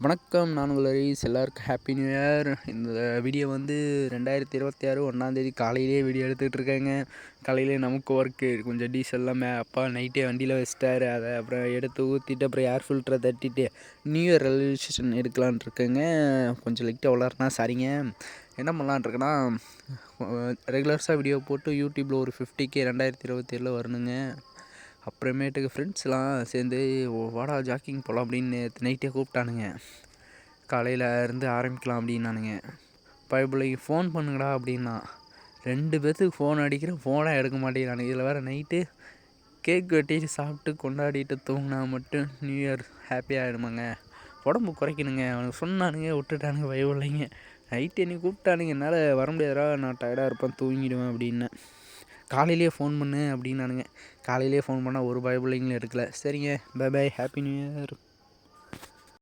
வணக்கம். நான் உங்கள் ஹரிஸ். எல்லாருக்கும் ஹாப்பி நியூ இயர். இந்த வீடியோ வந்து 2026 1ஆந்தேதி காலையிலேயே வீடியோ எடுத்துகிட்டு இருக்கேங்க. காலையிலே நமக்கு ஒர்க்கு கொஞ்சம் டீசல்லாம் அப்பா நைட்டே வண்டியில் வச்சிட்டாரு. அதை அப்புறம் எடுத்து ஊற்றிட்டு அப்புறம் ஏர் ஃபில்டரை தட்டிட்டு நியூ இயர் ரெசல்யூஷன் எடுக்கலான் இருக்கேங்க. கொஞ்சம் லைட்டாக வளர்னா சரிங்க. என்ன பண்ணலான் இருக்கேன்னா, ரெகுலர்ஸாக வீடியோ போட்டு யூடியூப்பில் ஒரு 50K 2027 வரணுங்க. அப்புறமேட்டுக்கு ஃப்ரெண்ட்ஸ்லாம் சேர்ந்து வாடா ஜாக்கிங் போகலாம் அப்படின்னு நைட்டே கூப்பிட்டானுங்க. காலையில் இருந்து ஆரம்பிக்கலாம் அப்படின்னானுங்க. பயப்பிள்ளைக்கு ஃபோன் பண்ணுங்கடா அப்படின்னா 2 பேர்த்துக்கு ஃபோன் அடிக்கிறேன், ஃபோனாக எடுக்க மாட்டேங்கிறானுங்க. இதில் வேறு நைட்டு கேக் வெட்டிட்டு சாப்பிட்டு கொண்டாடிட்டு தூங்கினா மட்டும் நியூ இயர் ஹாப்பியாக ஆகிடுமாங்க. உடம்பு குறைக்கணுங்க. அவனுக்கு சொன்னானுங்க, விட்டுட்டானுங்க பயப்பிள்ளைங்க. நைட்டு என்னை கூப்பிட்டானுங்க, என்னால் வர முடியாதுடா, நான் டயர்டாக இருப்பேன், தூங்கிடுவேன் அப்படின்னு. காலையிலேயே ஃபோன் பண்ணு அப்படின்னானுங்க. காலையிலேயே ஃபோன் பண்ணால் ஒரு பயப்பிள்ளைங்களும் எடுக்கல. சரிங்க, bye bye, happy new year.